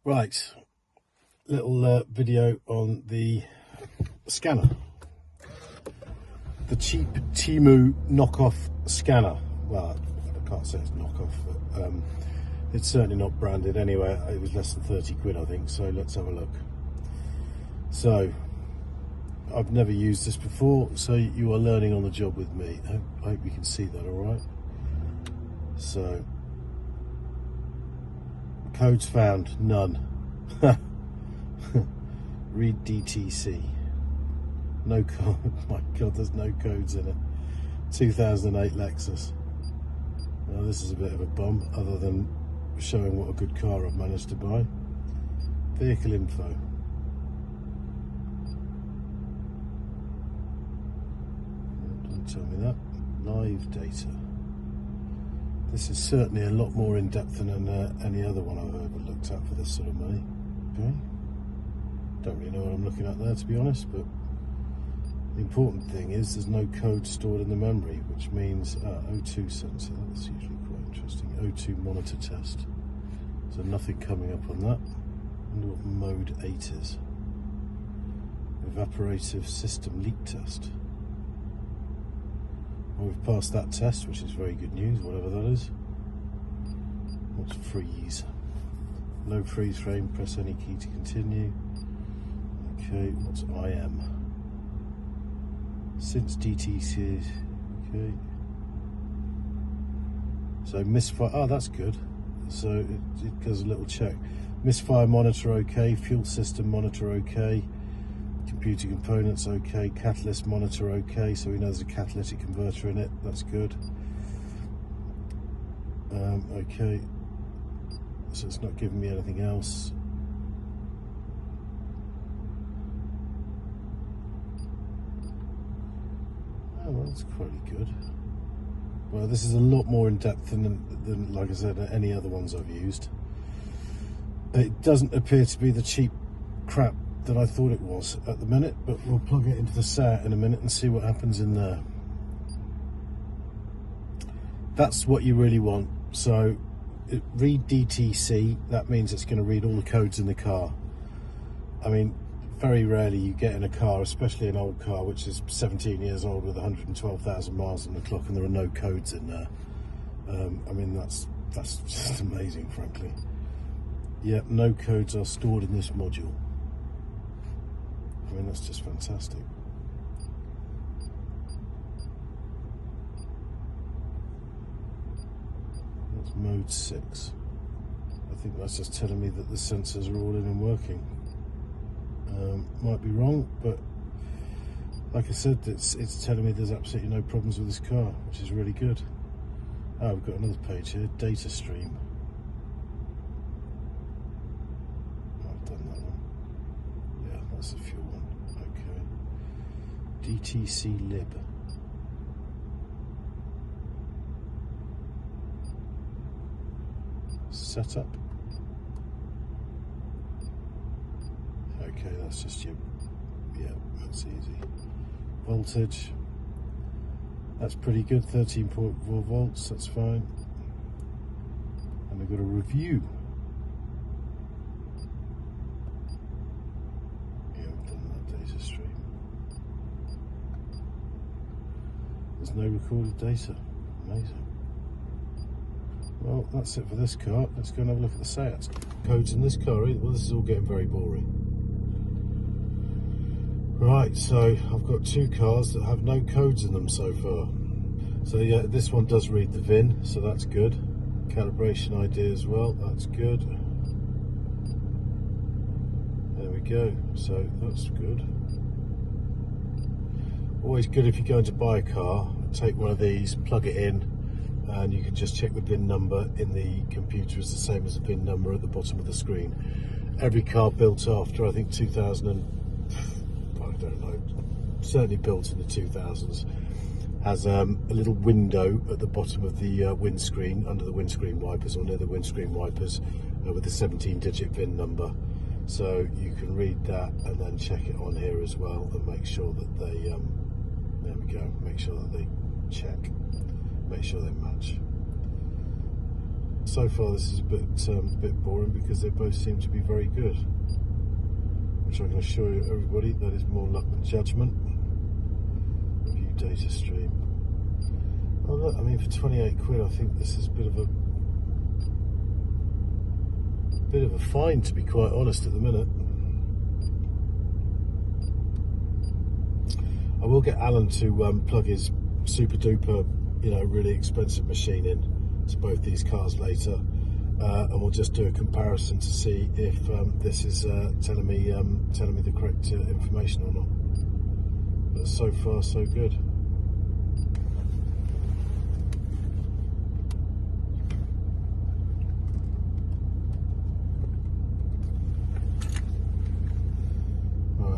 Right, little video on the scanner. The cheap Temu knockoff scanner. Well, I can't say it's knockoff, but it's certainly not branded anyway. It was less than 30 quid, I think, so let's have a look. So, I've never used this before, so you are learning on the job with me. I hope you can see that all right. So, codes found, none. Read DTC. No code. My God, there's no codes in it. 2008 Lexus. Now this is a bit of a bum, other than showing what a good car I've managed to buy. Vehicle info. Don't tell me that. Live data. This is certainly a lot more in depth than any other one I've ever looked at for this sort of money. Okay. Don't really know what I'm looking at there, to be honest, but the important thing is there's no code stored in the memory, which means O2 sensor. That's usually quite interesting. O2 monitor test. So nothing coming up on that. I wonder what mode 8 is. Evaporative system leak test. Well, we've passed that test, which is very good news, whatever that is. What's freeze? No freeze frame, press any key to continue. Okay, what's IM? Since DTC, okay. So misfire, oh that's good. So it does a little check. Misfire monitor okay, fuel system monitor okay. Computer components okay, catalyst monitor okay, so we know there's a catalytic converter in it, that's good. Okay, so it's not giving me anything else. Oh, well, that's pretty good. Well, this is a lot more in depth than like I said, any other ones I've used. It doesn't appear to be the cheap crap that I thought it was at the minute, but we'll plug it into the SAT in a minute and see what happens in there. That's what you really want. So read DTC, that means it's going to read all the codes in the car. I mean, very rarely you get in a car, especially an old car which is 17 years old with 112,000 miles on the clock, and there are no codes in there. I mean, that's just amazing, frankly. Yeah, no codes are stored in this module. I mean, that's just fantastic. That's mode 6. I think that's just telling me that the sensors are all in and working. Might be wrong, but like I said, it's telling me there's absolutely no problems with this car, which is really good. Oh, we've got another page here, data stream. I've done that one. Yeah, that's the fuel one. Okay. DTC lib. Setup. Okay, that's just your, yeah, that's easy. Voltage, that's pretty good, 13.4 volts, that's fine. And we've got a review. Yeah, we've done that data stream. There's no recorded data, amazing. Well, that's it for this car. Let's go and have a look at the SATs. Codes in this car, well, this is all getting very boring. Right, so I've got two cars that have no codes in them so far. So yeah, this one does read the VIN, so that's good. Calibration ID as well, that's good. There we go, so that's good. Always good if you're going to buy a car, take one of these, plug it in, and you can just check the VIN number in the computer is the same as the VIN number at the bottom of the screen. Every car built after, I think, 2000 I don't know, certainly built in the 2000s, has a little window at the bottom of the windscreen, under the windscreen wipers or near the windscreen wipers, with the 17-digit VIN number. So you can read that and then check it on here as well and make sure that they, there we go, make sure that they check, make sure they match. so far this is a bit boring because they both seem to be very good, which I'm going to show you everybody. That is more luck than judgment. View data stream. Oh look, I mean for 28 quid I think this is a bit of a find, to be quite honest, at the minute. I will get Alan to plug his super duper, really expensive machine in to both these cars later, and we'll just do a comparison to see if this is telling me the correct information or not. But so far so good.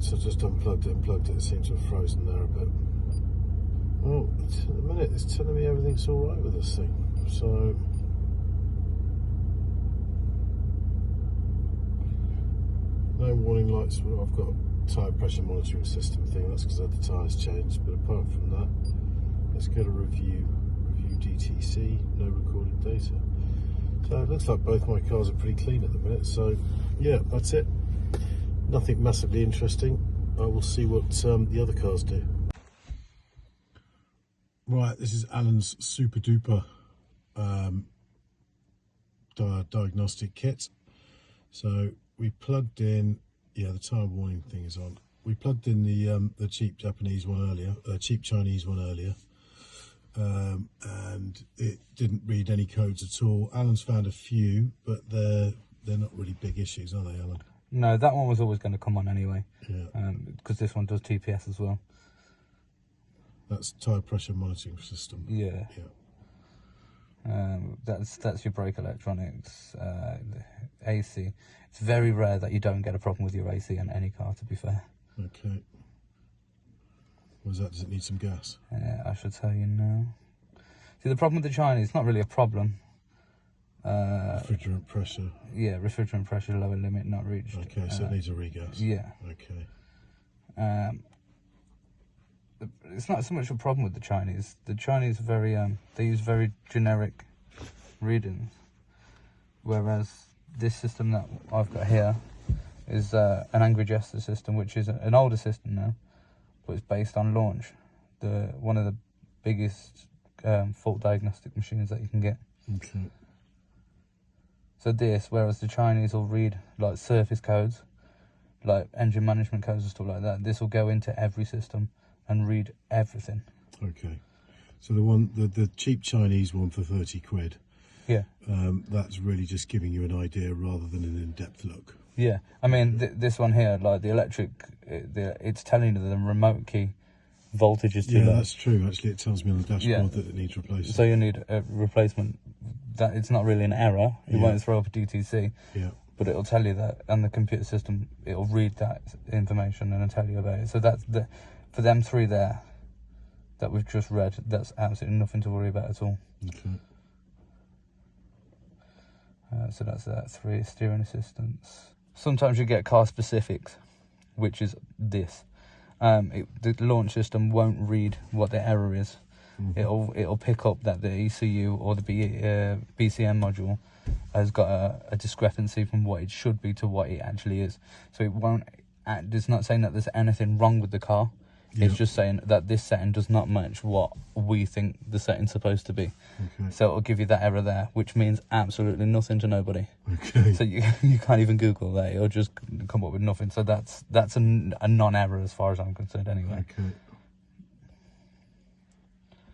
So I just unplugged it and plugged it. It seems to have frozen there a bit. Well, at the minute it's telling me everything's all right with this thing. So no warning lights. Well, I've got a tyre pressure monitoring system thing. That's because I had the tyres changed. But apart from that, let's get a review. Review DTC. No recorded data. So it looks like both my cars are pretty clean at the minute. So yeah, that's it. Nothing massively interesting. I will see what the other cars do. Right, this is Alan's super duper diagnostic kit. So we plugged in, the tyre warning thing is on. We plugged in the cheap Japanese one earlier, cheap Chinese one earlier, and it didn't read any codes at all. Alan's found a few, but they're not really big issues, are they, Alan? No, that one was always going to come on anyway. Yeah. Because this one does TPS as well. That's tyre pressure monitoring system. Yeah. Yeah. That's your brake electronics, AC. It's very rare that you don't get a problem with your AC in any car, to be fair. Okay. What is that? Does it need some gas? I should tell you now. See, the problem with the Chinese, it's not really a problem. Refrigerant pressure. Yeah, refrigerant pressure lower limit not reached. Okay, so it needs a regas. Yeah. Okay. It's not so much a problem with the Chinese. The Chinese are very they use very generic readings, whereas this system that I've got here is an Angry Jester system, which is an older system now, but it's based on Launch, one of the biggest fault diagnostic machines that you can get. Okay. So this, whereas the Chinese will read like surface codes, like engine management codes and stuff like that, this will go into every system and read everything. Okay. So the cheap Chinese one for 30 quid. Yeah. That's really just giving you an idea rather than an in-depth look. Yeah. I mean, this one here, like the electric, it's telling you the remote key voltage is too low. Yeah, that's true. Actually, it tells me on the dashboard that it needs replacing. So you need a replacement. That it's not really an error. It won't throw up a DTC. Yeah. But it'll tell you that, and the computer system, it'll read that information and it'll tell you about it. So that's for them three there that we've just read, that's absolutely nothing to worry about at all. Okay. So that's that. 3 steering assistance. Sometimes you get car specifics, which is this. The launch system won't read what the error is. Mm-hmm. It'll pick up that the ECU or the BCM module has got a discrepancy from what it should be to what it actually is. So it won't. It's not saying that there's anything wrong with the car. Yep. It's just saying that this setting does not match what we think the setting's supposed to be. Okay. So it'll give you that error there, which means absolutely nothing to nobody. Okay. So you can't even Google that. It'll just come up with nothing. So that's a non-error as far as I'm concerned anyway. Okay.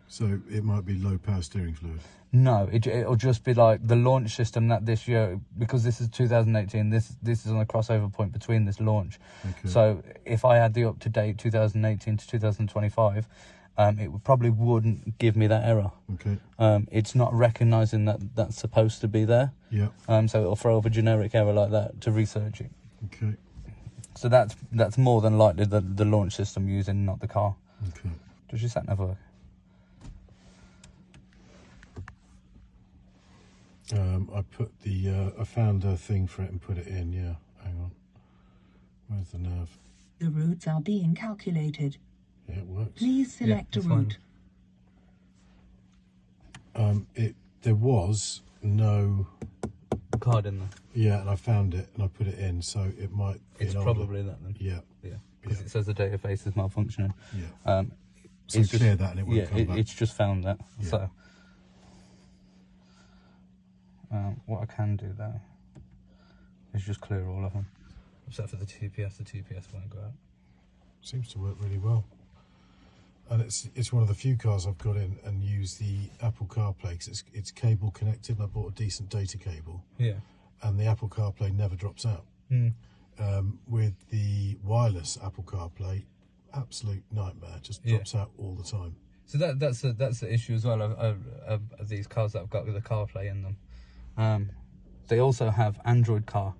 So it might be low power steering fluid. No, it'll just be like the launch system that this year, because this is 2018, this is on a crossover point between this launch. Okay. So if I had the up-to-date 2018 to 2025, it probably wouldn't give me that error. Okay. It's not recognising that that's supposed to be there. Yeah. So it'll throw up a generic error like that to research it. Okay. So that's more than likely the launch system using, not the car. Okay. Does your sat nav work? I found a thing for it and put it in, yeah. Hang on. Where's the nav? The routes are being calculated. Yeah, it works. Please select a route. There was no card in there. Yeah, and I found it and I put it in, so it might be It's an older- probably that then. Yeah, Because Yeah. it says the database is malfunctioning. yeah. So It's clear that and it won't come back. It's just found that. Yeah. So what I can do though is just clear all of them, except for the TPS. The TPS won't go out. Seems to work really well. And it's one of the few cars I've got in and use the Apple CarPlay because it's cable connected and I bought a decent data cable. Yeah. And the Apple CarPlay never drops out. With the wireless Apple CarPlay, absolute nightmare, just drops out all the time. So that's the issue as well of these cars that I've got with the CarPlay in them. They also have Android Car,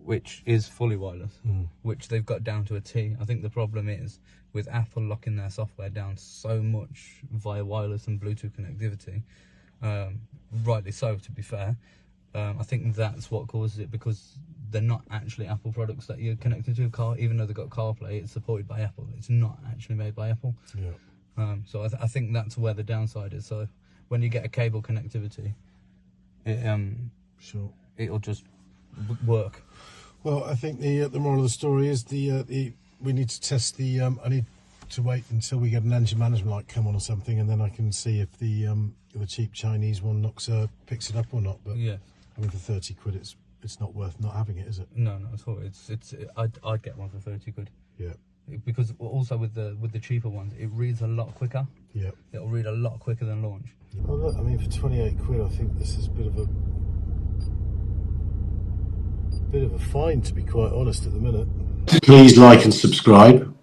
which is fully wireless, which they've got down to a T. I think the problem is with Apple locking their software down so much via wireless and Bluetooth connectivity, rightly so to be fair. I think that's what causes it, because they're not actually Apple products that you're connected to a car. Even though they've got CarPlay, it's supported by Apple. It's not actually made by Apple. Yeah. So I think that's where the downside is. So when you get a cable connectivity, Sure. it'll just work. Well, I think the moral of the story is we need to test the. I need to wait until we get an engine management light come on or something, and then I can see if the cheap Chinese one picks it up or not. But Yeah. I mean, for 30 quid, it's not worth not having it, is it? No, not at all. I'd get one for 30 quid. Yeah. Because also with the cheaper ones, it reads a lot quicker. Yeah. It'll read a lot quicker than launch. Well, look, I mean, for 28 quid, I think this is a bit of a find, to be quite honest, at the minute. Please like and subscribe.